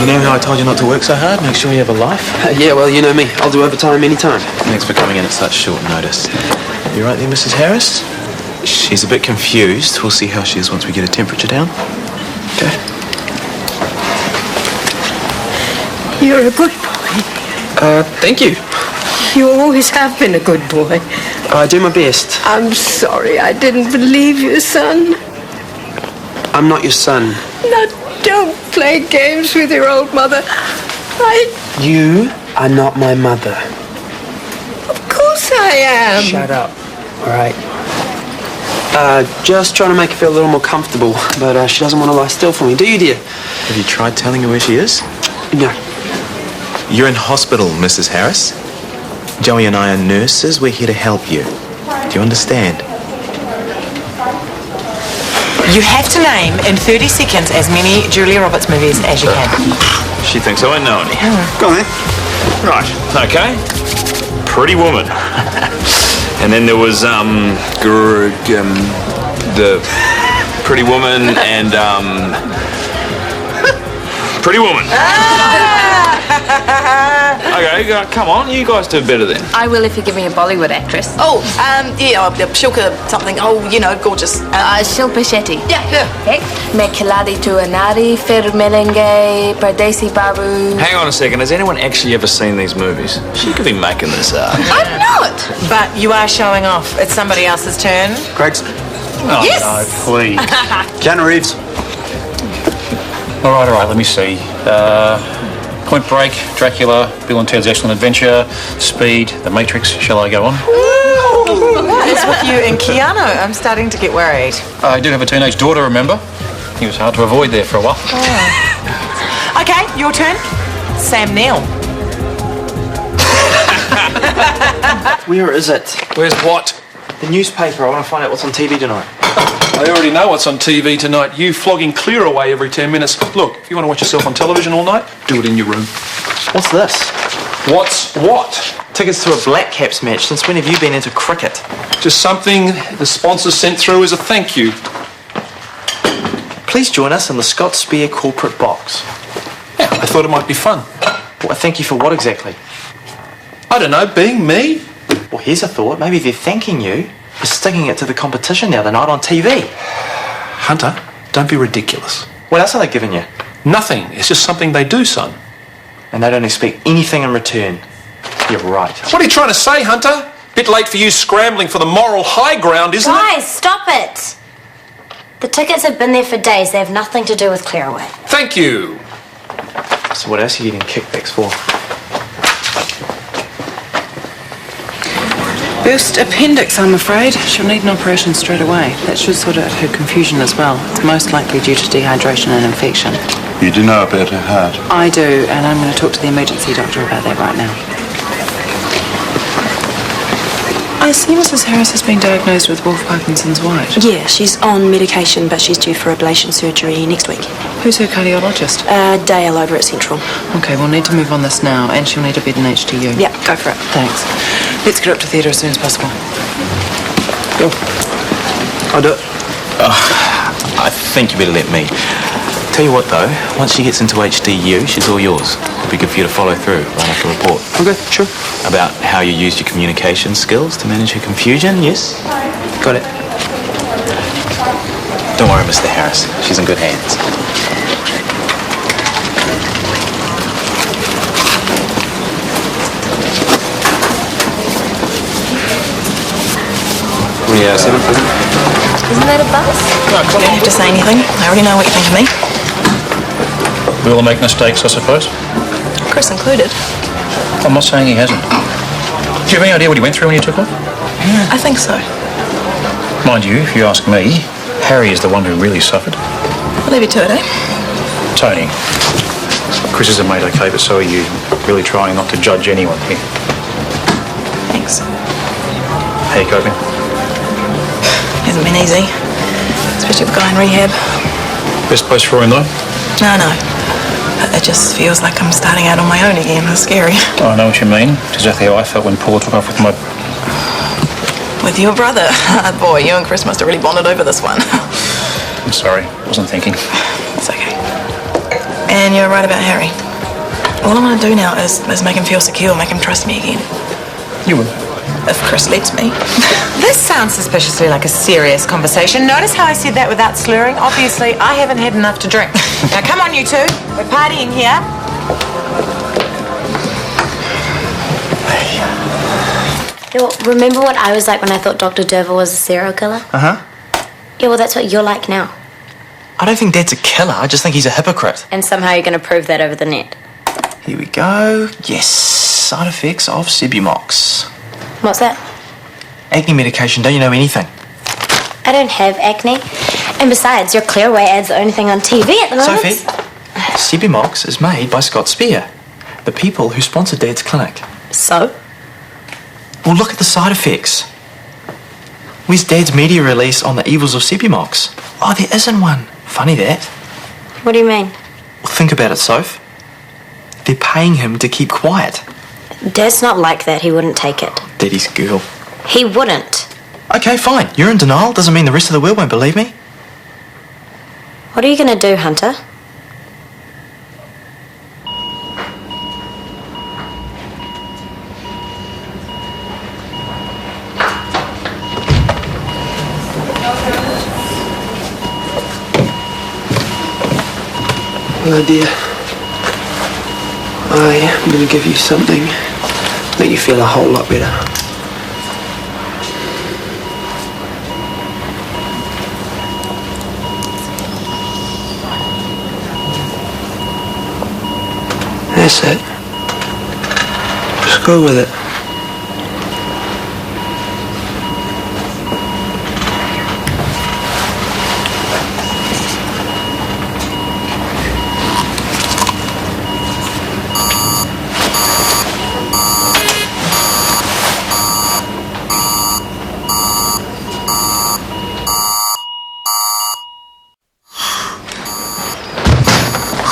You know how I told you not to work so hard? Make sure you have a life? Yeah, well, you know me. I'll do overtime anytime. Thanks for coming in at such short notice. You right there, Mrs. Harris? She's a bit confused. We'll see how she is once we get her temperature down. Okay. You're a good boy. Thank you. You always have been a good boy. I do my best. I'm sorry I didn't believe you, son. I'm not your son. Now, don't play games with your old mother. You are not my mother. Of course I am. Shut up. All right. Just trying to make her feel a little more comfortable, but she doesn't want to lie still for me, do you, dear? Have you tried telling her where she is? No. You're in hospital, Mrs. Harris. Joey and I are nurses. We're here to help you. Do you understand? You have to name in 30 seconds as many Julia Roberts movies as you can. She thinks I won't know any. Go on then. Right, okay. Pretty Woman. And then there was, the Pretty Woman and, Pretty Woman. Okay, come on, you guys do better then. I will if you give me a Bollywood actress. Oh, Shilka something. Oh, you know, gorgeous. Shilpa Shetty. Yeah. Okay. Main khiladi tu anari, fir milenge, Pardesi Babu. Hang on a second, has anyone actually ever seen these movies? She could be making this up. I'm not. But you are showing off. It's somebody else's turn. Greg's. Oh, yes. No, please. Keanu Reeves. All right, let me see. Point Break, Dracula, Bill and Ted's Excellent Adventure, Speed, The Matrix. Shall I go on? What is with you and Keanu? I'm starting to get worried. I do have a teenage daughter, remember? He was hard to avoid there for a while. Oh. Okay, your turn. Sam Neill. Where is it? Where's what? The newspaper. I want to find out what's on TV tonight. I already know what's on TV tonight. You flogging Clear away every 10 minutes. Look, if you want to watch yourself on television all night, do it in your room. What's this? What's what? Tickets to a Black Caps match. Since when have you been into cricket? Just something the sponsors sent through as a thank you. Please join us in the Scott Spear corporate box. Yeah, I thought it might be fun. Well, a thank you for what exactly? I don't know, being me? Well, here's a thought. Maybe they're thanking you for sticking it to the competition the other night on TV. Hunter, don't be ridiculous. What else are they giving you? Nothing. It's just something they do, son. And they don't expect anything in return. You're right. What are you trying to say, Hunter? Bit late for you scrambling for the moral high ground, isn't it? Guys, stop it! The tickets have been there for days. They have nothing to do with Clearaway. Thank you. So what else are you getting kickbacks for? Burst appendix, I'm afraid. She'll need an operation straight away. That should sort out her confusion as well. It's most likely due to dehydration and infection. You do know about her heart? I do, and I'm going to talk to the emergency doctor about that right now. I see Mrs. Harris has been diagnosed with Wolff Parkinson's White. Yeah, she's on medication, but she's due for ablation surgery next week. Who's her cardiologist? Dale over at Central. Okay, we'll need to move on this now, and she'll need a bed in HTU. Yeah, go for it. Thanks. Let's get up to theatre as soon as possible. Go. I'll do it. I think you better let me. Tell you what though, once she gets into HDU, she's all yours. It'd be good for you to follow through, run up a report. Okay, sure. About how you used your communication skills to manage her confusion, yes? Got it. Don't worry, Mr. Harris. She's in good hands. Yeah, 7 for them. Isn't that a bus? You don't have to say anything. I already know what you think of me. We all make mistakes, I suppose. Chris included. I'm not saying he hasn't. Do you have any idea what he went through when you took off? I think so. Mind you, if you ask me, Harry is the one who really suffered. I'll leave you to it, eh? Tony, Chris is a mate, okay, but so are you. Really trying not to judge anyone here. Thanks. How you coping? Hasn't been easy. Especially with a guy in rehab. Best place for him, though? No. It just feels like I'm starting out on my own again. It's scary. Oh, I know what you mean. It's exactly how I felt when Paul took off with my... With your brother. Boy, you and Chris must have really bonded over this one. I'm sorry, wasn't thinking. It's okay. And you're right about Harry. All I want to do now is make him feel secure, make him trust me again. You will. If Chris lets me. This sounds suspiciously like a serious conversation. Notice how I said that without slurring? Obviously, I haven't had enough to drink. Now, come on, you two. We're partying here. Yo, remember what I was like when I thought Dr. Derville was a serial killer? Uh-huh. Yeah, well, that's what you're like now. I don't think Dad's a killer. I just think he's a hypocrite. And somehow you're going to prove that over the net. Here we go. Yes. Side effects of Sibumox. What's that? Acne medication. Don't you know anything? I don't have acne. And besides, your Clearway ad's the only thing on TV at the moment. Sophie, Sibumox is made by Scott Spear, the people who sponsored Dad's clinic. So? Well, look at the side effects. Where's Dad's media release on the evils of Sibumox? Oh, there isn't one. Funny that. What do you mean? Well, think about it, Soph. They're paying him to keep quiet. Dad's not like that. He wouldn't take it. Daddy's girl. He wouldn't. Okay, fine. You're in denial. Doesn't mean the rest of the world won't believe me. What are you going to do, Hunter? Hello, dear. I am going to give you something make you feel a whole lot better. That's it. Just go with it.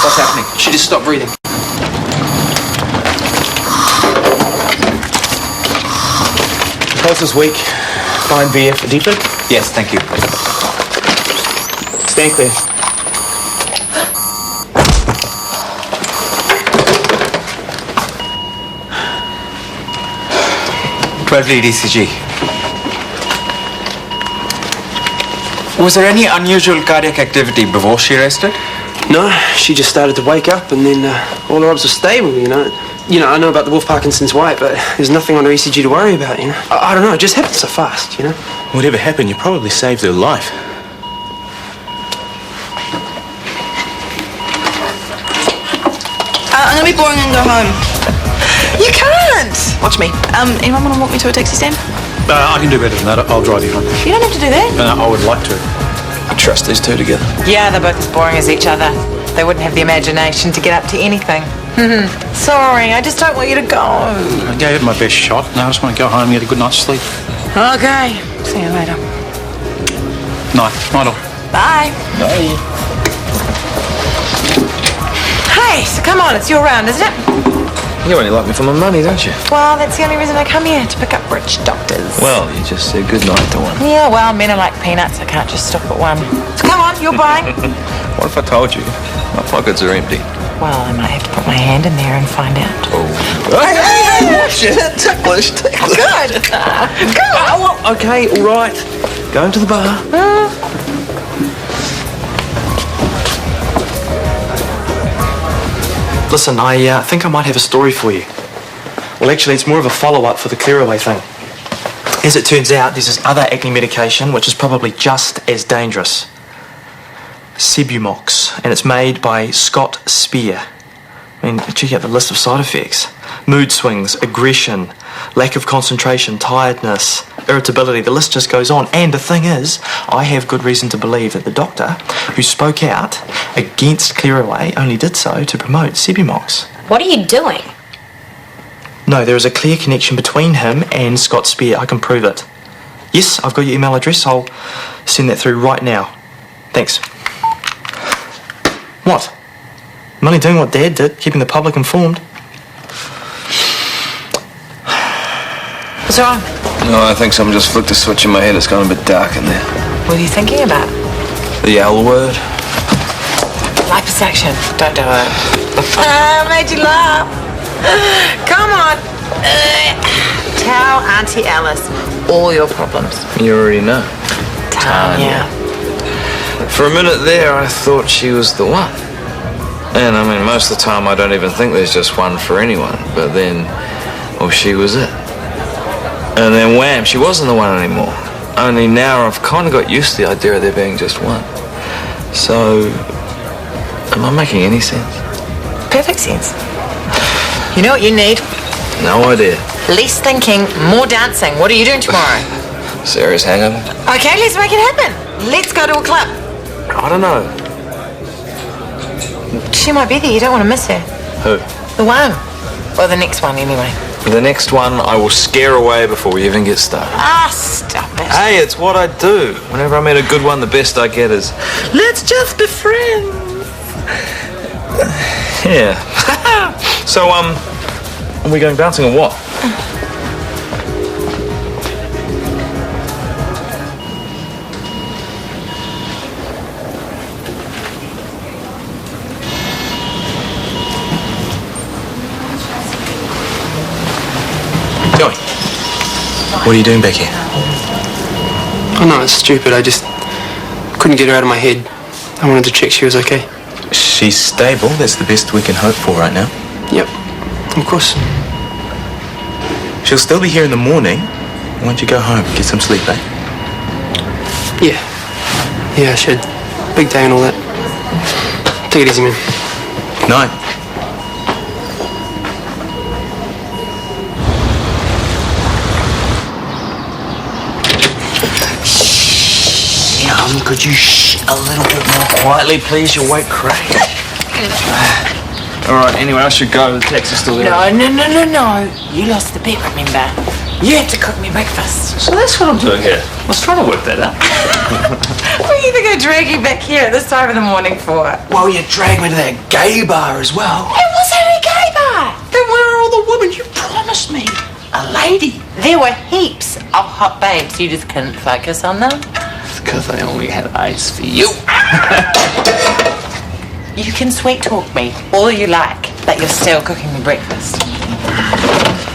What's happening? She just stopped breathing. Pulse is weak. Fine VF for defib? Yes, thank you. Stand clear. Lead ECG. Was there any unusual cardiac activity before she arrested? No, she just started to wake up and then all her obs were stable, you know. I know about the Wolf Parkinson's white, but there's nothing on her ECG to worry about, you know. I don't know, it just happened so fast, you know. Whatever happened, you probably saved her life. I'm going to be boring and go home. You can't! Watch me. Anyone want to walk me to a taxi stand? I can do better than that. I'll drive you home. You don't have to do that. I would like to. I trust these two together. Yeah, they're both as boring as each other. They wouldn't have the imagination to get up to anything. Sorry, I just don't want you to go. I gave it my best shot. Now I just want to go home and get a good night's sleep. Okay. See you later. Night. Night all. Bye. Bye. Hey, so come on, it's your round, isn't it? You only like me for my money, don't you? Well, that's the only reason I come here, to pick up rich doctors. Well, you just said good night to one. Yeah, well, men are like peanuts. I can't just stop at one. So come on, you're buying. What if I told you my pockets are empty? Well, I might have to put my hand in there and find out. Oh. Hey, shit. Ticklish. Good. Come on. Oh, okay, all right. Going to the bar. Listen, I think I might have a story for you. Well, actually, it's more of a follow-up for the Clearaway thing. As it turns out, there's this other acne medication which is probably just as dangerous. Sibumox, and it's made by Scott Spear. I mean, check out the list of side effects. Mood swings, aggression, lack of concentration, tiredness, irritability, the list just goes on. And the thing is, I have good reason to believe that the doctor who spoke out against Clearaway only did so to promote Sibumox. What are you doing? No, there is a clear connection between him and Scott Spear. I can prove it. Yes, I've got your email address. I'll send that through right now. Thanks. What? I'm only doing what Dad did, keeping the public informed. What's wrong? No, I think someone just flicked a switch in my head. It's gone a bit dark in there. What are you thinking about? The L word. Life is C-section. Don't do it. I made you laugh. Come on. Tell Auntie Alice all your problems. You already know. Tanya. For a minute there, I thought she was the one. And I mean, most of the time I don't even think there's just one for anyone. But then, well, she was it. And then wham, she wasn't the one anymore. Only now I've kind of got used to the idea of there being just one. So, am I making any sense? Perfect sense. You know what you need? No idea. Less thinking, more dancing. What are you doing tomorrow? Serious hangover? Okay, let's make it happen. Let's go to a club. I don't know. She might be there. You don't want to miss her. Who? The one. Or the next one, anyway. The next one I will scare away before we even get started. Ah, stop it. Hey, it's what I do. Whenever I meet a good one, the best I get is, let's just be friends. Yeah. So, are we going dancing or what? Joey, what are you doing back here? Oh no, it's stupid. I just couldn't get her out of my head. I wanted to check she was okay. She's stable. That's the best we can hope for right now. Yep, of course. She'll still be here in the morning. Why don't you go home, get some sleep, eh? Yeah. Yeah, I should. Big day and all that. Take it easy, man. Night. Could you shh a little bit more quietly, please? You'll wake Craig. All right, anyway, I should go. The taxi's still there. No. You lost the bet, remember? You had to cook me breakfast. So that's what I'm doing here. I was trying to work that out. What do you think I drag you back here at this time of the morning for? Well, you dragged me to that gay bar as well. It wasn't a gay bar. Then where are all the women? You promised me a lady. There were heaps of hot babes. You just couldn't focus on them. Because I only had eyes for you. You can sweet talk me all you like, but you're still cooking me breakfast.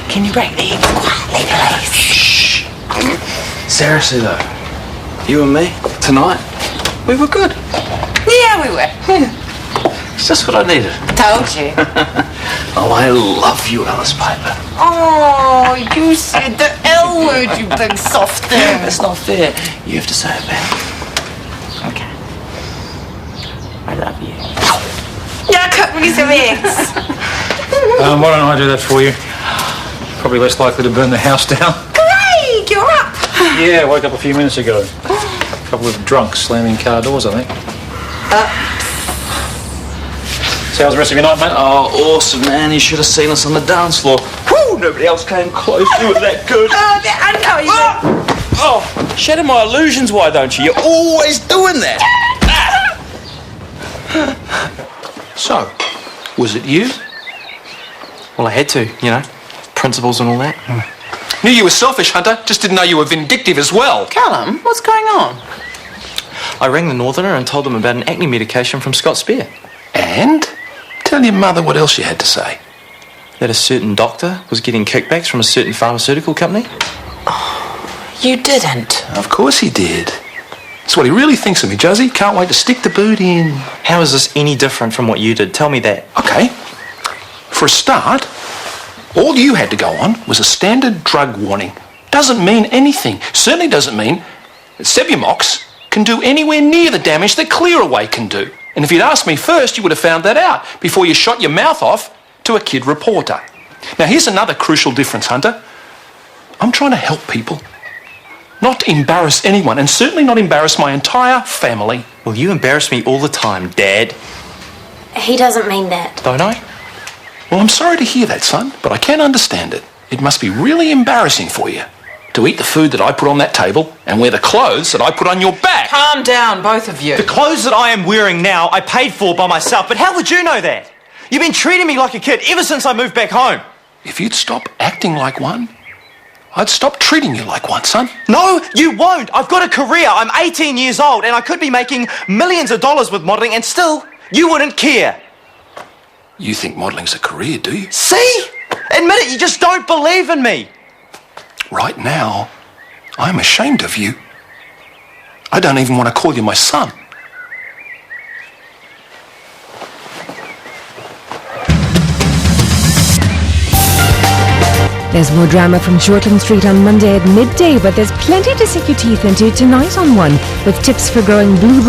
Can you break the eggs quietly, please? Shh. Seriously though, you and me tonight, we were good. Yeah, we were. It's just what I needed. Told you. Oh, I love you, Alice Piper. Oh, you said the L word, you big soft thing. That's not fair. You have to say it back. Okay. I love you. Yeah, cook me some eggs. Why don't I do that for you? Probably less likely to burn the house down. Craig, you're up. Yeah, I woke up a few minutes ago. A couple of drunks slamming car doors, I think. So how's the rest of your night, mate? Oh, awesome, man. You should have seen us on the dance floor. Whew, nobody else came close. You were that good. I know you. Oh, shatter my illusions, why don't you? You're always doing that. So, was it you? Well, I had to, you know. Principles and all that. Knew you were selfish, Hunter. Just didn't know you were vindictive as well. Callum, what's going on? I rang the Northerner and told them about an acne medication from Scott Spear. And? Tell your mother what else you had to say. That a certain doctor was getting kickbacks from a certain pharmaceutical company. You didn't. Of course he did. That's what he really thinks of me, Juzzy. Can't wait to stick the boot in. How is this any different from what you did? Tell me that. Okay. For a start, all you had to go on was a standard drug warning. Doesn't mean anything. Certainly doesn't mean that Sebumox can do anywhere near the damage that Clearaway can do. And if you'd asked me first, you would have found that out before you shot your mouth off to a kid reporter. Now, here's another crucial difference, Hunter. I'm trying to help people. Not embarrass anyone, and certainly not embarrass my entire family. Well, you embarrass me all the time, Dad. He doesn't mean that. Don't I? Well, I'm sorry to hear that, son, but I can understand it. It must be really embarrassing for you to eat the food that I put on that table and wear the clothes that I put on your back. Calm down, both of you. The clothes that I am wearing now, I paid for by myself, but how would you know that? You've been treating me like a kid ever since I moved back home. If you'd stop acting like one, I'd stop treating you like one, son. No, you won't. I've got a career. I'm 18 years old and I could be making millions of dollars with modelling and still You wouldn't care. You think modelling's a career, do you? See? Admit it, you just don't believe in me. Right now, I'm ashamed of you. I don't even want to call you my son. There's more drama from Shortland Street on Monday at midday, but there's plenty to sink your teeth into tonight on One, with tips for growing blueberry